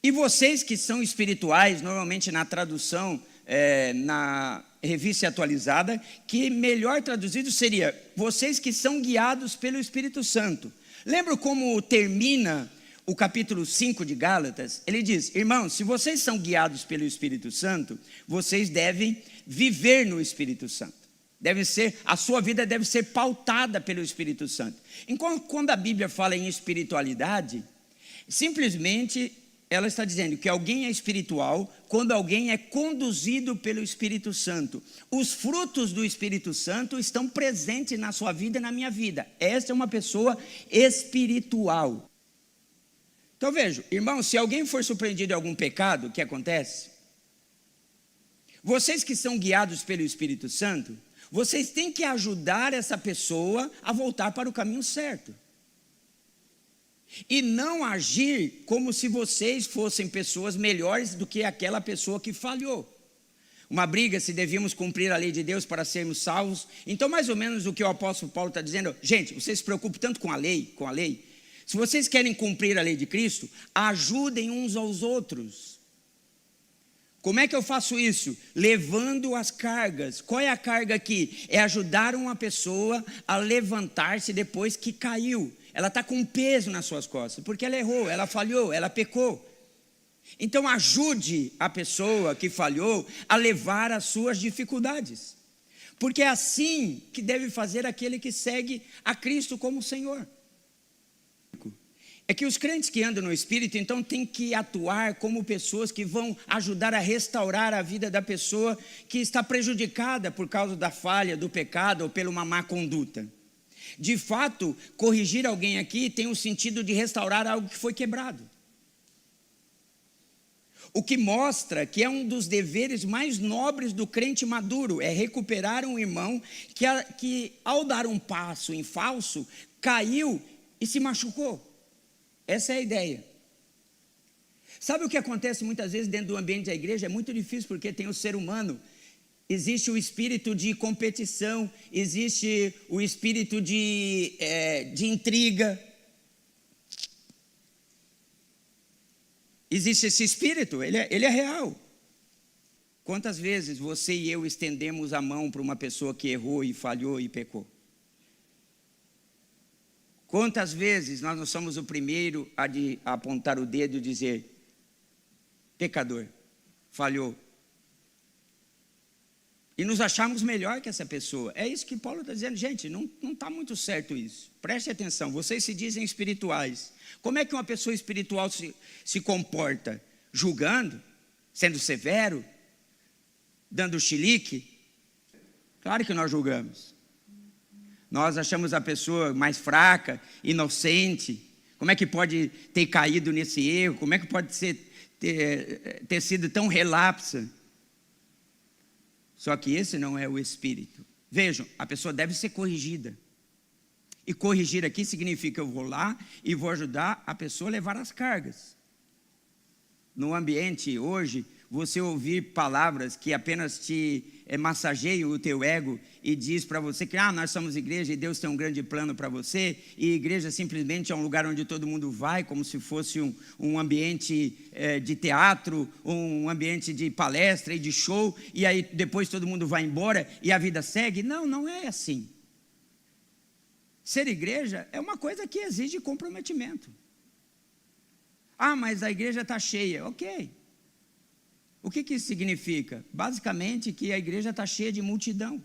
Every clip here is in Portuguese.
E vocês que são espirituais, normalmente na tradução, na Revista Atualizada, que melhor traduzido seria, vocês que são guiados pelo Espírito Santo. Lembra como termina o capítulo 5 de Gálatas? Ele diz, irmãos, se vocês são guiados pelo Espírito Santo, vocês devem viver no Espírito Santo. A sua vida deve ser pautada pelo Espírito Santo. Enquanto quando a Bíblia fala em espiritualidade, simplesmente ela está dizendo que alguém é espiritual quando alguém é conduzido pelo Espírito Santo. Os frutos do Espírito Santo estão presentes na sua vida e na minha vida. Essa é uma pessoa espiritual. Então veja, irmão, se alguém for surpreendido em algum pecado, o que acontece? Vocês que são guiados pelo Espírito Santo, vocês têm que ajudar essa pessoa a voltar para o caminho certo. E não agir como se vocês fossem pessoas melhores do que aquela pessoa que falhou. Uma briga se devíamos cumprir a lei de Deus para sermos salvos. Então, mais ou menos o que o apóstolo Paulo está dizendo, gente, vocês se preocupam tanto com a lei. Se vocês querem cumprir a lei de Cristo, ajudem uns aos outros. Como é que eu faço isso? Levando as cargas. Qual é a carga aqui? É ajudar uma pessoa a levantar-se depois que caiu. Ela está com um peso nas suas costas, porque ela errou, ela falhou, ela pecou. Então ajude a pessoa que falhou a levar as suas dificuldades. Porque é assim que deve fazer aquele que segue a Cristo como Senhor. É que os crentes que andam no Espírito, então, têm que atuar como pessoas que vão ajudar a restaurar a vida da pessoa que está prejudicada por causa da falha, do pecado ou pela uma má conduta. De fato, corrigir alguém aqui tem o sentido de restaurar algo que foi quebrado. O que mostra que é um dos deveres mais nobres do crente maduro, é recuperar um irmão que ao dar um passo em falso, caiu e se machucou. Essa é a ideia. Sabe o que acontece muitas vezes dentro do ambiente da igreja? É muito difícil porque tem o ser humano. Existe o espírito de competição, existe o espírito de intriga. Existe esse espírito, ele é real. Quantas vezes você e eu estendemos a mão para uma pessoa que errou e falhou e pecou? Quantas vezes nós não somos o primeiro a apontar o dedo e dizer, pecador, falhou. E nos achamos melhor que essa pessoa. É isso que Paulo está dizendo. Gente, não está muito certo isso. Preste atenção, vocês se dizem espirituais. Como é que uma pessoa espiritual se comporta? Julgando? Sendo severo? Dando chilique? Claro que nós julgamos. Nós achamos a pessoa mais fraca, inocente. Como é que pode ter caído nesse erro? Como é que pode ter sido tão relapsa? Só que esse não é o espírito. Vejam, a pessoa deve ser corrigida. E corrigir aqui significa eu vou lá e vou ajudar a pessoa a levar as cargas. No ambiente hoje, você ouvir palavras que apenas te massageiam o teu ego e diz para você que nós somos igreja e Deus tem um grande plano para você, e igreja simplesmente é um lugar onde todo mundo vai, como se fosse um ambiente de teatro, um ambiente de palestra e de show, e aí depois todo mundo vai embora e a vida segue. Não é assim. Ser igreja é uma coisa que exige comprometimento. Mas a igreja está cheia. Ok. O que isso significa? Basicamente que a igreja está cheia de multidão.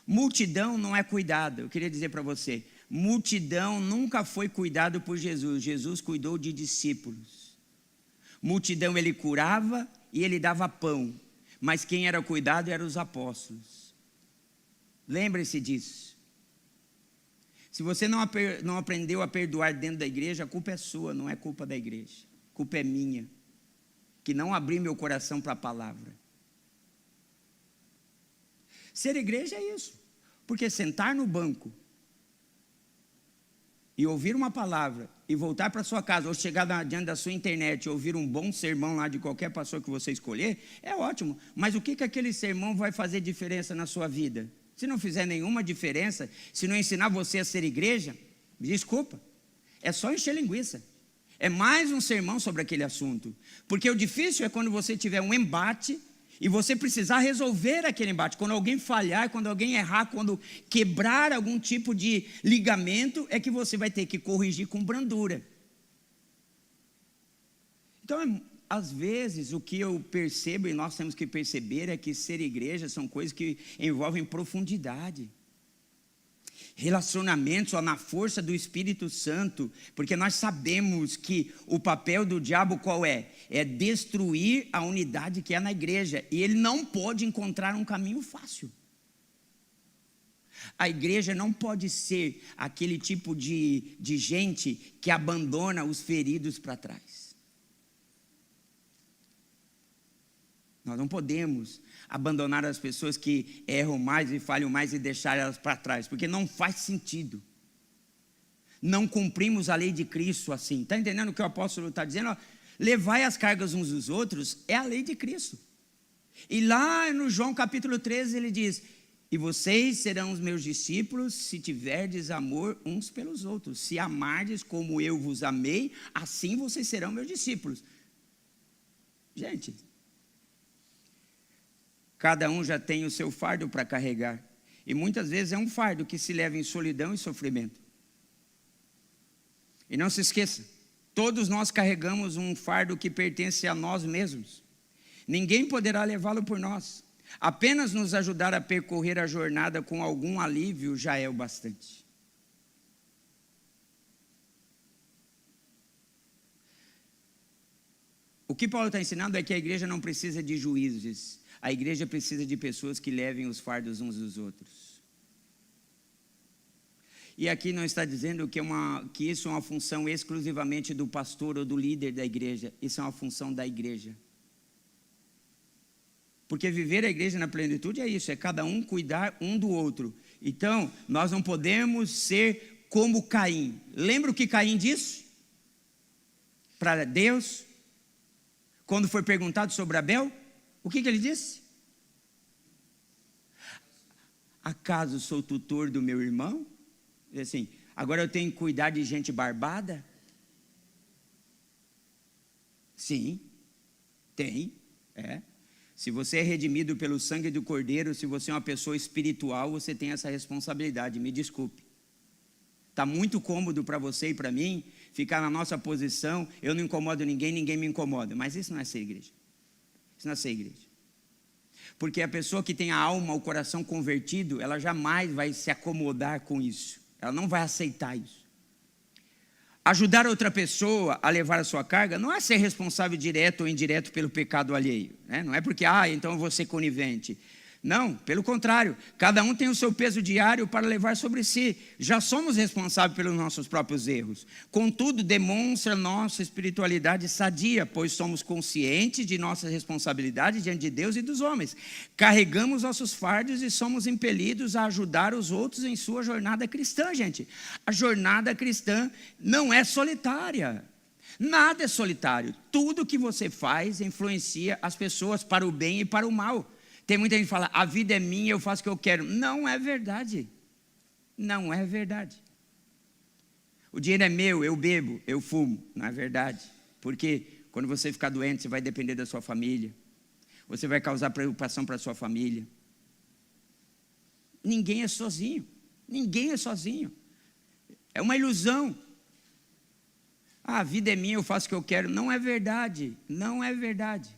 Multidão não é cuidado. Eu queria dizer para você, multidão nunca foi cuidado por Jesus. Jesus cuidou de discípulos. Multidão ele curava e ele dava pão. Mas quem era cuidado eram os apóstolos. Lembre-se disso. Se você não aprendeu a perdoar dentro da igreja, a culpa é sua, não é culpa da igreja. A culpa é minha, que não abri meu coração para a palavra. Ser igreja é isso, porque sentar no banco e ouvir uma palavra e voltar para sua casa ou chegar diante da sua internet e ouvir um bom sermão lá de qualquer pastor que você escolher, é ótimo, mas o que aquele sermão vai fazer diferença na sua vida? Se não fizer nenhuma diferença, se não ensinar você a ser igreja, me desculpa, é só encher linguiça. É mais um sermão sobre aquele assunto. Porque o difícil é quando você tiver um embate e você precisar resolver aquele embate. Quando alguém falhar, quando alguém errar, quando quebrar algum tipo de ligamento, é que você vai ter que corrigir com brandura. Então, às vezes, o que eu percebo e nós temos que perceber é que ser igreja são coisas que envolvem profundidade. Relacionamentos ó, na força do Espírito Santo, porque nós sabemos que o papel do diabo qual é? É destruir a unidade que é na igreja, e ele não pode encontrar um caminho fácil. A igreja não pode ser aquele tipo de gente que abandona os feridos para trás. Nós não podemos abandonar as pessoas que erram mais e falham mais e deixar elas para trás, porque não faz sentido. Não cumprimos a lei de Cristo assim. Está entendendo o que o apóstolo está dizendo? Levai as cargas uns dos outros é a lei de Cristo. E lá no João capítulo 13 ele diz: e vocês serão os meus discípulos se tiverdes amor uns pelos outros. Se amardes como eu vos amei, assim vocês serão meus discípulos. Gente, cada um já tem o seu fardo para carregar. E muitas vezes é um fardo que se leva em solidão e sofrimento. E não se esqueça, todos nós carregamos um fardo que pertence a nós mesmos. Ninguém poderá levá-lo por nós. Apenas nos ajudar a percorrer a jornada com algum alívio já é o bastante. O que Paulo está ensinando é que a igreja não precisa de juízes. A igreja precisa de pessoas que levem os fardos uns dos outros. E aqui não está dizendo que isso é uma função exclusivamente do pastor ou do líder da igreja. Isso é uma função da igreja. Porque viver a igreja na plenitude é isso, é cada um cuidar um do outro. Então, nós não podemos ser como Caim. Lembra o que Caim disse para Deus? Quando foi perguntado sobre Abel? O que ele disse? Acaso sou tutor do meu irmão? Assim, agora eu tenho que cuidar de gente barbada? Sim, tem, Se você é redimido pelo sangue do Cordeiro, se você é uma pessoa espiritual, você tem essa responsabilidade, me desculpe. Está muito cômodo para você e para mim ficar na nossa posição, eu não incomodo ninguém, ninguém me incomoda. Mas isso não é ser igreja. Isso não é ser igreja. Porque a pessoa que tem a alma, o coração convertido, ela jamais vai se acomodar com isso. Ela não vai aceitar isso. Ajudar outra pessoa a levar a sua carga não é ser responsável direto ou indireto pelo pecado alheio. Não é porque, então eu vou ser conivente. Não, pelo contrário, cada um tem o seu peso diário para levar sobre si. Já somos responsáveis pelos nossos próprios erros. Contudo, demonstra nossa espiritualidade sadia, pois somos conscientes de nossa responsabilidade diante de Deus e dos homens. Carregamos nossos fardos e somos impelidos a ajudar os outros em sua jornada cristã, gente. A jornada cristã não é solitária. Nada é solitário. Tudo que você faz influencia as pessoas para o bem e para o mal. Tem muita gente que fala, a vida é minha, eu faço o que eu quero. Não é verdade. Não é verdade. O dinheiro é meu, eu bebo, eu fumo. Não é verdade. Porque quando você ficar doente, você vai depender da sua família. Você vai causar preocupação para a sua família. Ninguém é sozinho. Ninguém é sozinho. É uma ilusão. A vida é minha, eu faço o que eu quero. Não é verdade. Não é verdade.